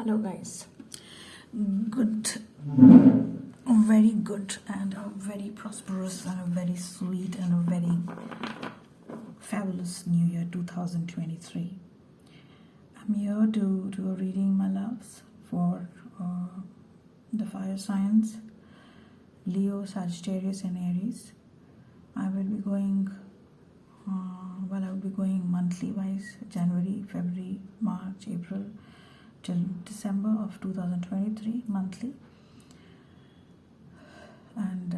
Hello guys, good, very good and a very prosperous and a very sweet and a very fabulous new year 2023. I'm here to do a reading, my loves, for the fire signs Leo, Sagittarius and Aries. I will be going monthly wise, January, February, March, April till December of 2023 monthly, and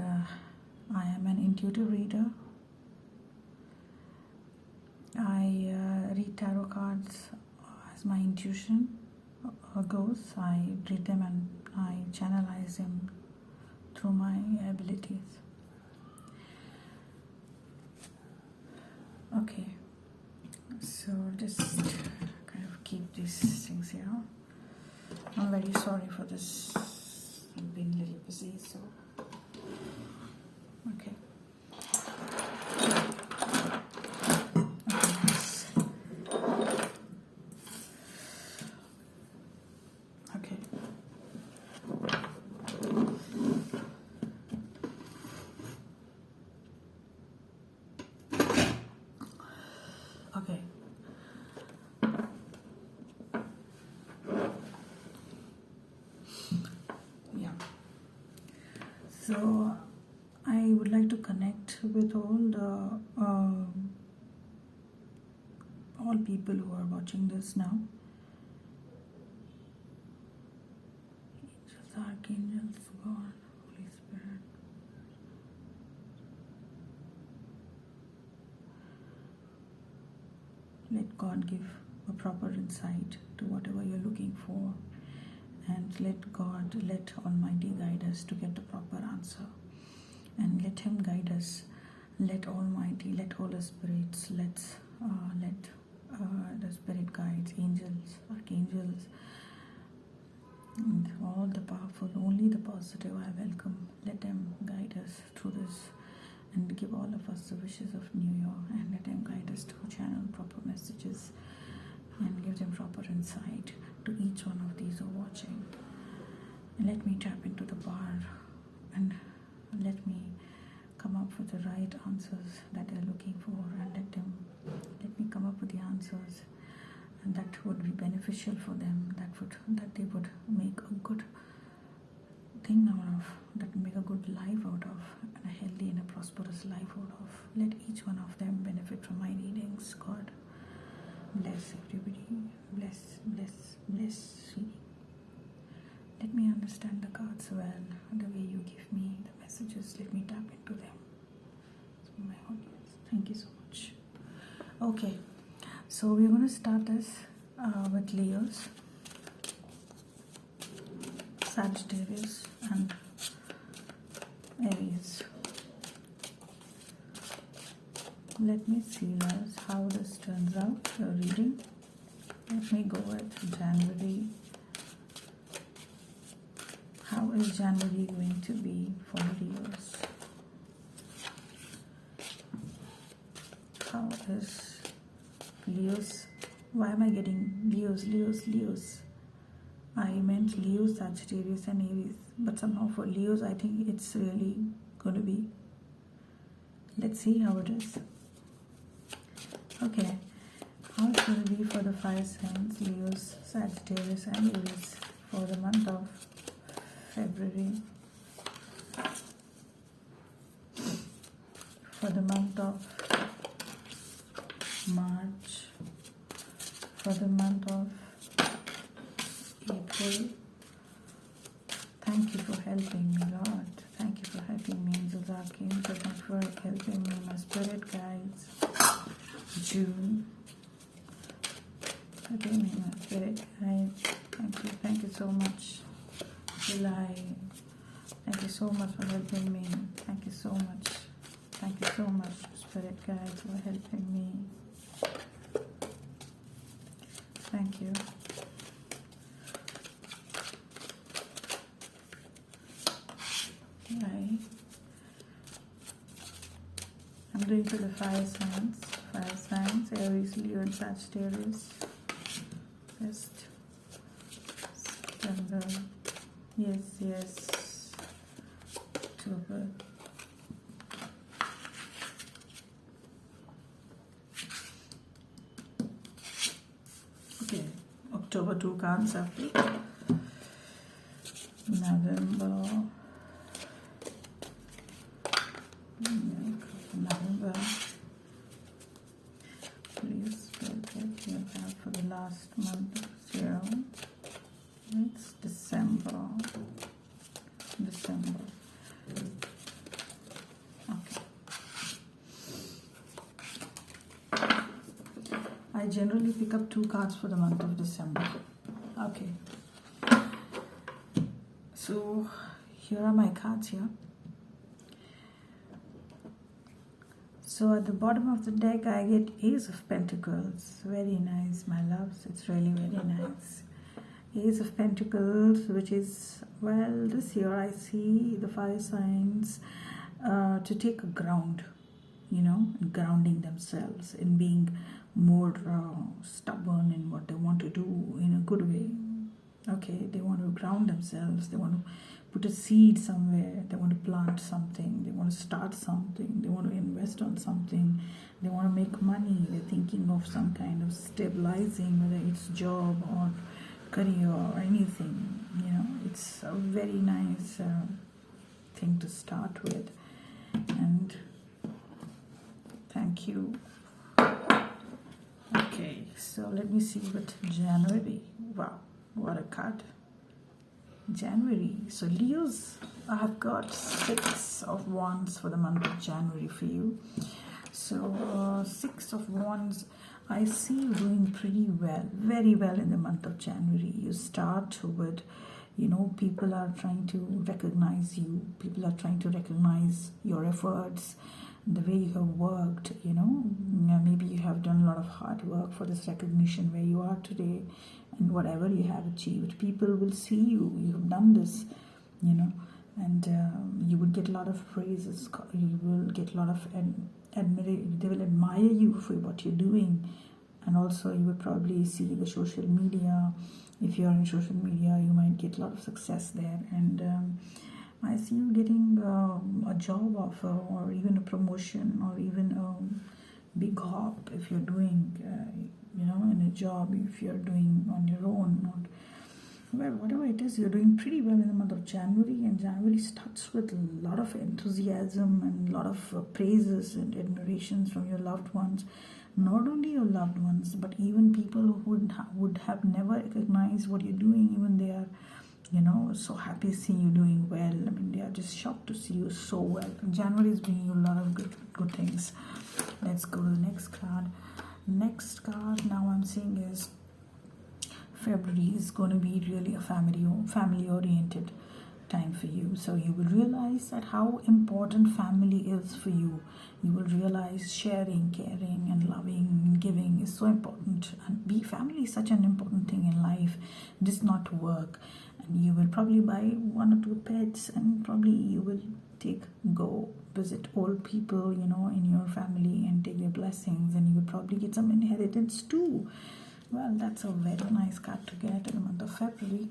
I am an intuitive reader. I read tarot cards as my intuition goes. I read them and I channelize them through my abilities. Okay, so just kind of keep these things here. I'm very sorry for this. I've been a little busy, so okay. Okay. Okay. Yeah. So I would like to connect with all people who are watching this now. Angels, archangels, God, Holy Spirit. Let God give a proper insight to whatever you're looking for, and let Almighty guide us to get the proper answer, and let Him guide us. Let Almighty, let Holy Spirits, let the Spirit guides, angels, archangels, and all the powerful, only the positive I welcome. Let them guide us through this and give all of us the wishes of New Year, and let them guide us to channel proper messages and give them proper insight to each one of these who are watching. And let me tap into the power and let me come up with the right answers that they're looking for, and let me come up with the answers and that would be beneficial for them, that they would make a good thing out of, that would make a good life out of, and a healthy and a prosperous life out of. Let each one of them benefit from my readings. God bless everybody. Bless. Let me understand the cards well, the way you give me the messages. Let me tap into them. So my audience, thank you so much. Okay, so we're going to start this with Leos, Sagittarius and Aries. Let me see, Leos, how this turns out, your reading. Let me go with January. How is January going to be for Leos? How is Leos? Why am I getting Leos? I meant Leo, Sagittarius and Aries, but somehow for Leos I think it's really going to be. Let's see how it is. Okay, how it will be for the fire signs Leos, Sagittarius and Aries for the month of February, for the month of March, for the month of April. Thank you for helping me, Lord. Thank you for helping me, angels, archangels. Thank you for helping me, my spirit guides. June. Helping me, my spirit guides. Thank you so much. July. Thank you so much for helping me. Thank you so much. Thank you so much, spirit guides, for helping me. Thank you. I'm doing for the fire signs, Aries, Leo and Sagittarius. Just November. Yes. October. Okay, October 2 cards after. November. Please get your card for the last month of 0. It's December. Okay. I generally pick up 2 cards for the month of December. Okay. So here are my cards here. So at the bottom of the deck, I get Ace of Pentacles. Very nice, my loves. It's really very nice. Ace of Pentacles, which is, well, this year I see the fire signs to take a ground, grounding themselves in being more stubborn in what they want to do in a good way. Okay, they want to ground themselves. They want to put a seed somewhere. They want to plant something. They want to start something. They want to invest on something. They want to make money. They're thinking of some kind of stabilizing, whether it's job or career or anything. It's a very nice thing to start with. And thank you. Okay, so let me see what January. Wow, what a card. January. So Leos, I have got 6 of Wands for the month of January for you. So 6 of Wands, I see you doing pretty well, very well in the month of January. You start with, people are trying to recognize you. People are trying to recognize your efforts, the way you have worked, maybe you have done a lot of hard work for this recognition where you are today, and whatever you have achieved, people will see you have done this, and you will get a lot of praises. You will get a lot of admiration. They will admire you for what you're doing. And also you will probably see the social media. If you're in social media, you might get a lot of success there. And I see you getting a job offer, or even a promotion, or even a big hop if you're doing, in a job, if you're doing on your own. Well, whatever it is, you're doing pretty well in the month of January. And January starts with a lot of enthusiasm and a lot of praises and admirations from your loved ones. Not only your loved ones, but even people who would have never recognized what you're doing. Even they are so happy seeing you doing well. I mean, they are just shocked to see you so well. January is bringing you a lot of good things. Let's go to the next card. Next card now I'm seeing is February is going to be really a family oriented time for you. So you will realize that how important family is for you. You will realize sharing, caring, and loving and giving is so important. And family is such an important thing in life. Just not work. And you will probably buy 1 or 2 pets, and probably you will go visit old people, in your family, and take their blessings, and you will probably get some inheritance too. Well, that's a very nice card to get in the month of February.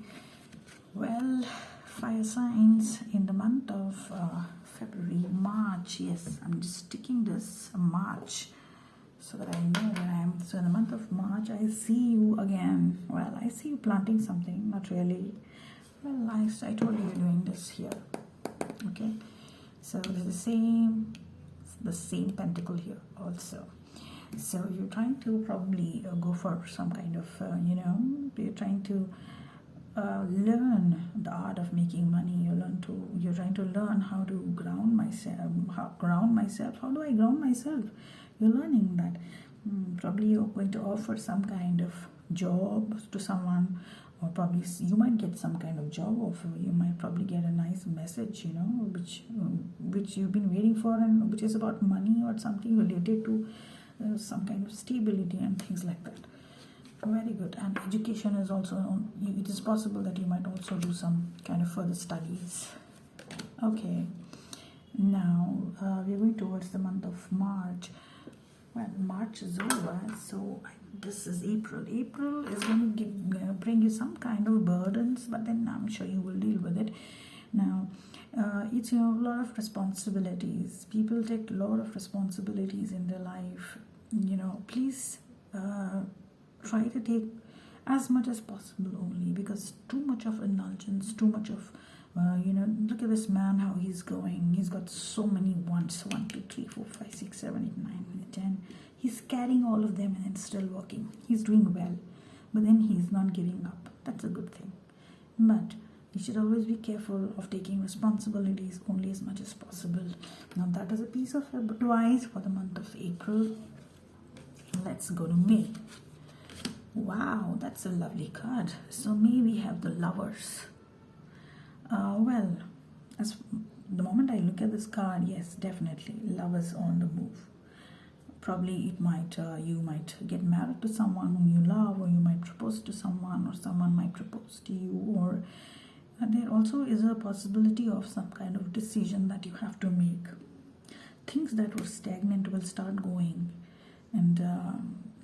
Well, fire signs in the month of February, March. Yes, I'm just sticking this March so that I know where I am. So in the month of March, I see you again. Well, I see you planting something, not really. Well, I told you you're doing this here. Okay, so there's the same pentacle here also. So you're trying to probably go for some kind of, you're trying to learn the art of making money. You're trying to learn how to ground myself. How do I ground myself? You're learning that. Probably you're going to offer some kind of job to someone, or probably you might get some kind of job offer. You might probably get a nice message, which you've been waiting for, and which is about money or something related to some kind of stability and things like that. Very good. And education is also, it is possible that you might also do some kind of further studies. Okay, now we're going towards the month of March. Well, March is over, so this is April. April is going to bring you some kind of burdens, but then I'm sure you will deal with it. Now, it's a lot of responsibilities. People take a lot of responsibilities in their life. Please try to take as much as possible only, because too much of indulgence, too much of look at this man, how he's going. He's got so many wants: 1, 2, 3, 4, 5, 6, 7, 8, 9, 10. He's carrying all of them and then still working. He's doing well, but then he's not giving up. That's a good thing. But you should always be careful of taking responsibilities only as much as possible. Now, that is a piece of advice for the month of April. Let's go to May. Wow, that's a lovely card. So May we have the Lovers. Well, as the moment I look at this card, yes, definitely lovers on the move. Probably it might you might get married to someone whom you love, or you might propose to someone, or someone might propose to you, or there also is a possibility of some kind of decision that you have to make. Things that were stagnant will start going, and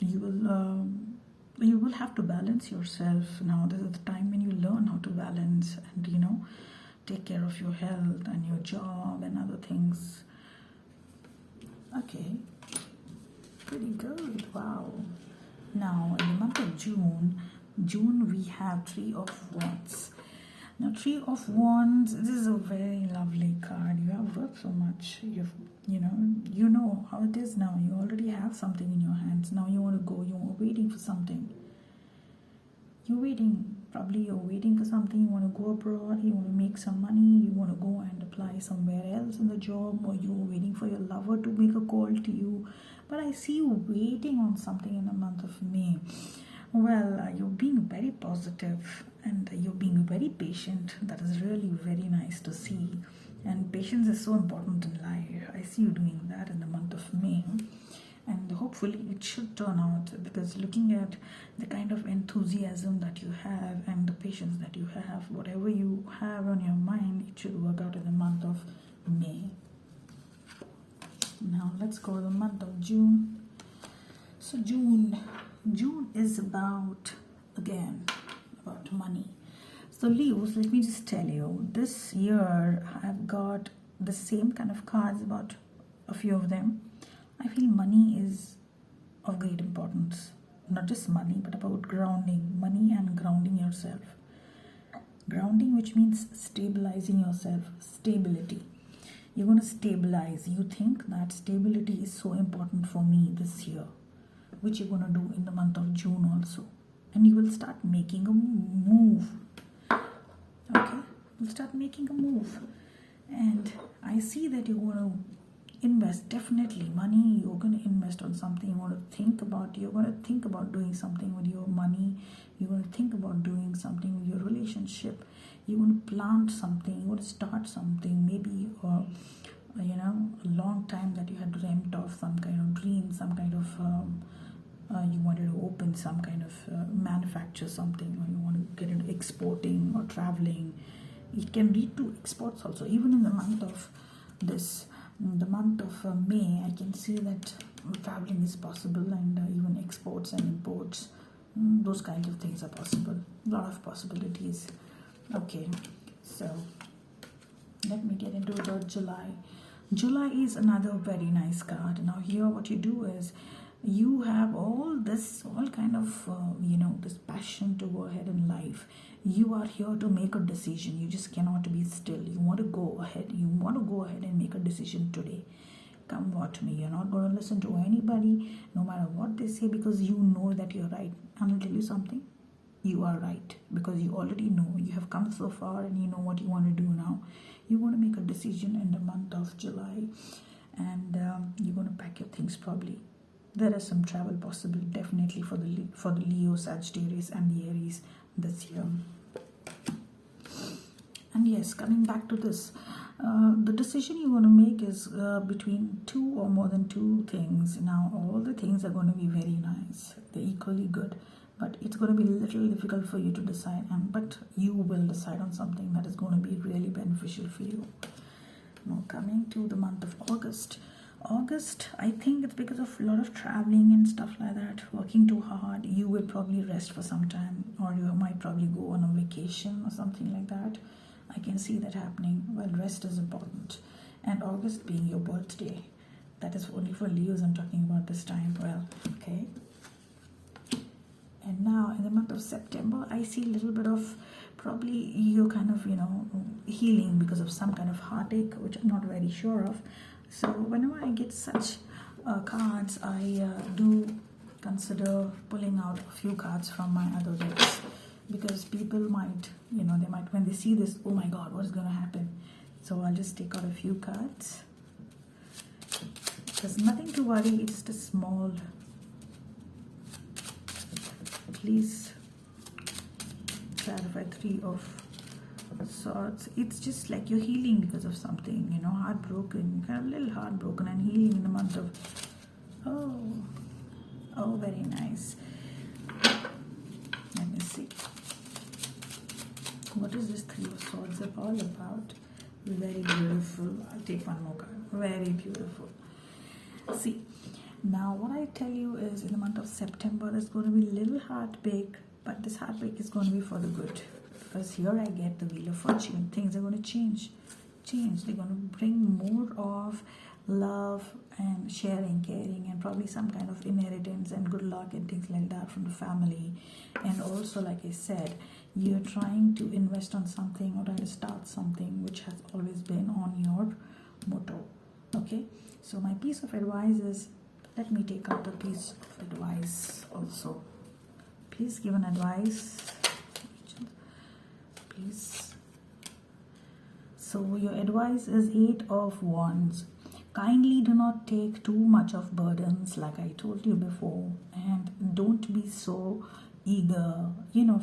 you will have to balance yourself. Now, this is the time when you learn how to balance and take care of your health and your job and other things. Okay, pretty good. Wow. Now, in the month of June we have Three of Wands. Now, Three of Wands, this is a very lovely card. You have worked so much. You know how it is now. You already have something in your hands. Now you want to go. You're waiting for something. You're waiting. Probably you're waiting for something. You want to go abroad. You want to make some money. You want to go and apply somewhere else in the job. Or you're waiting for your lover to make a call to you. But I see you waiting on something in the month of May. Well, you're being very positive and you're being very patient. That is really very nice to see. And patience is so important in life. I see you doing that in the month of May. And hopefully it should turn out, because looking at the kind of enthusiasm that you have and the patience that you have, whatever you have on your mind, it should work out in the month of May. Now let's go to the month of June. So June is about money. So Leos, let me just tell you, this year I've got the same kind of cards, about a few of them. I feel money is of great importance. Not just money, but about grounding. Money and grounding yourself. Grounding, which means stabilizing yourself. Stability. You're going to stabilize. You think that stability is so important for me this year, which you're going to do in the month of June also. And you will start making a move. Okay? You'll start making a move. And I see that you're going to invest. Definitely money, you're going to invest on something. You're going to think about doing something with your money. You're going to think about doing something with your relationship. You're going to plant something. You're going to start something. Maybe a long time that you had dreamt of, some kind of dream, some kind of you wanted to open some kind of manufacture something, or you want to get into exporting or traveling. It can lead to exports also. Even in the month of May, I can see that traveling is possible, and even exports and imports, those kinds of things are possible. A lot of possibilities. Okay, so let me get into the July. July is another very nice card. Now here what you do is, you have this passion to go ahead in life. You are here to make a decision. You just cannot be still. You want to go ahead. You want to go ahead and make a decision today. Come what may. You're not going to listen to anybody, no matter what they say, because you know that you're right. I'm going to tell you something. You are right, because you already know. You have come so far and you know what you want to do now. You want to make a decision in the month of July, and you're going to pack your things probably. There is some travel possible, definitely, for the Leo, Sagittarius and the Aries this year. And yes, coming back to this, the decision you want to make is between two or more than two things. Now, all the things are going to be very nice. They're equally good. But it's going to be a little difficult for you to decide. But you will decide on something that is going to be really beneficial for you. Now, coming to the month of August. August, I think it's because of a lot of traveling and stuff like that, working too hard. You will probably rest for some time, or you might probably go on a vacation or something like that. I can see that happening. Well, rest is important. And August being your birthday, that is only for Leos I'm talking about this time. Well, okay. And now in the month of September, I see a little bit of probably you're kind of, healing because of some kind of heartache, which I'm not very sure of. So whenever I get such cards, I do consider pulling out a few cards from my other decks, because people might, they might, when they see this, oh my God, what is going to happen? So I'll just take out a few cards. There's nothing to worry, it's just a small, please clarify, 3 of Swords. It's just like you're healing because of something, heartbroken, kind of a little heartbroken, and healing in the month of, oh, very nice. Let me see. What is this 3 of Swords all about? Very beautiful. I'll take one more card. Very beautiful. See, now what I tell you is in the month of September, there's going to be a little heartbreak, but this heartbreak is going to be for the good. Because here I get the Wheel of Fortune. Things are going to change. They're going to bring more of love and sharing, caring, and probably some kind of inheritance and good luck and things like that from the family. And also, like I said, you're trying to invest on something or trying to start something which has always been on your motto. Okay, so my piece of advice is, let me take out the piece of advice also. Please give an advice. Please. So your advice is 8 of Wands. Kindly do not take too much of burdens, like I told you before, and don't be so eager.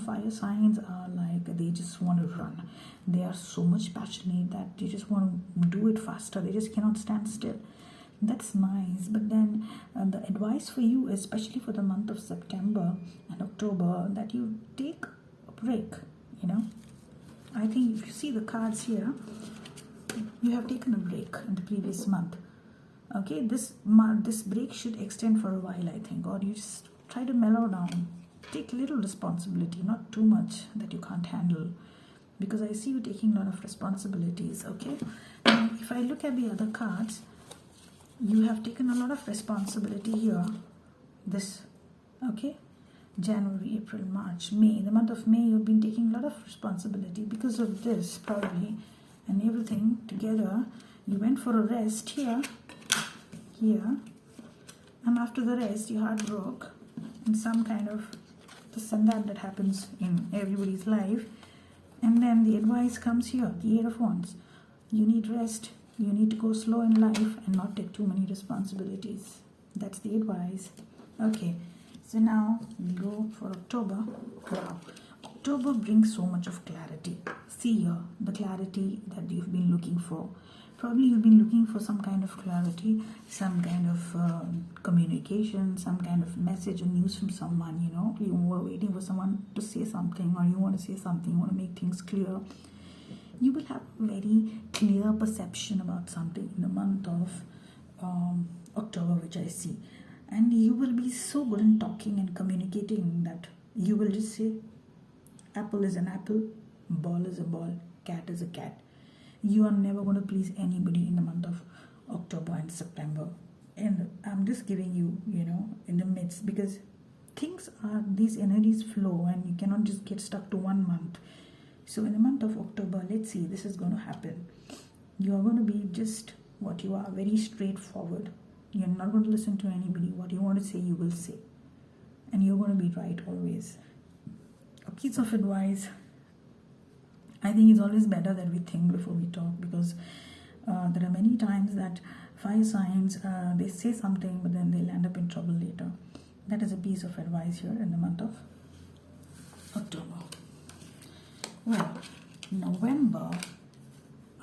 Fire signs are like, they just want to run. They are so much passionate that they just want to do it faster. They just cannot stand still. That's nice, but then the advice for you, especially for the month of September and October, that you take a break. I think if you see the cards here, you have taken a break in the previous month. Okay, this break should extend for a while, I think, or you just try to mellow down. Take little responsibility, not too much that you can't handle, because I see you taking a lot of responsibilities. Okay, now if I look at the other cards, you have taken a lot of responsibility here. Okay, January, April, March, May. In the month of May, you've been taking a lot of responsibility because of this, probably, and everything together. You went for a rest here, and after the rest, your heart broke, and some kind of this and that happens in everybody's life. And then the advice comes here, the 8 of Wands. You need rest. You need to go slow in life and not take too many responsibilities. That's the advice. Okay. So now we go for October. Wow. October brings so much of clarity. See here, the clarity that you've been looking for. Probably you've been looking for some kind of clarity, some kind of communication, some kind of message or news from someone, You were waiting for someone to say something, or you want to say something, you want to make things clear. You will have a very clear perception about something in the month of October, which I see. And you will be so good in talking and communicating that you will just say, apple is an apple, ball is a ball, cat is a cat. You are never going to please anybody in the month of October and September. And I'm just giving you, in the midst, because these energies flow and you cannot just get stuck to one month. So in the month of October, let's see, this is going to happen. You are going to be just what you are, very straightforward. You're not going to listen to anybody. What you want to say, you will say. And you're going to be right always. A piece of advice, I think it's always better that we think before we talk, because there are many times that fire signs, they say something, but then they'll end up in trouble later. That is a piece of advice here in the month of October. Well, November,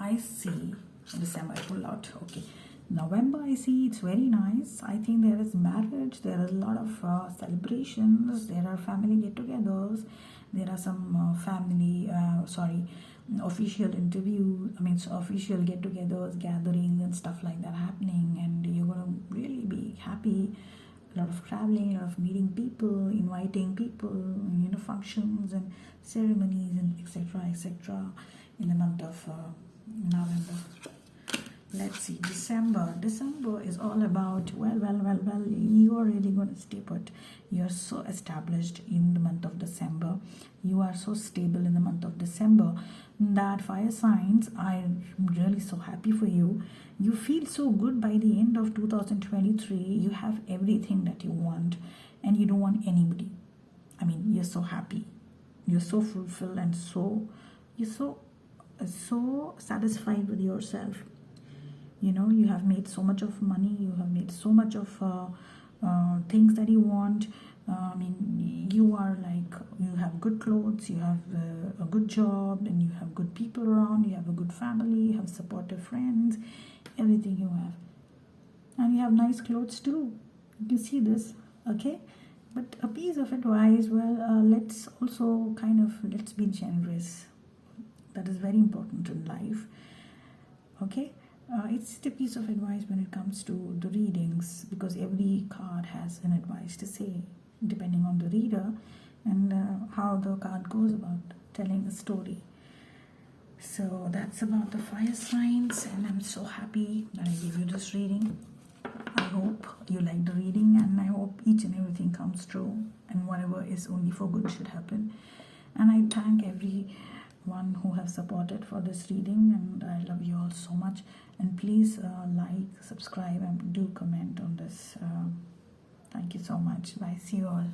I see, December I pull out, okay. November, I see it's very nice. I think there is marriage, there are a lot of celebrations, there are family get-togethers, There are some official interview, official get-togethers, gatherings and stuff like that happening, and you're going to really be happy. A lot of traveling, a lot of meeting people, inviting people, functions and ceremonies and etc. in the month of November. Let's see, December. December is all about, well, you are really going to stay put. You are so established in the month of December. You are so stable in the month of December that fire signs, I'm really so happy for you. You feel so good by the end of 2023. You have everything that you want and you don't want anybody. You're so happy. You're so fulfilled and you're so satisfied with yourself. You have made so much of money, you have made so much of things that you want. You are like, you have good clothes, you have a good job, and you have good people around, you have a good family, you have supportive friends, everything you have. And you have nice clothes too. You see this, okay? But a piece of advice, let's be generous. That is very important in life, okay? It's a piece of advice when it comes to the readings, because every card has an advice to say, depending on the reader and how the card goes about telling a story. So that's about the fire signs, and I'm so happy that I gave you this reading. I hope you like the reading, and I hope each and everything comes true, and whatever is only for good should happen. And I thank everyone who have supported for this reading, and I love you all so much. And please like, subscribe, and do comment on this. Thank you so much. Bye. See you all.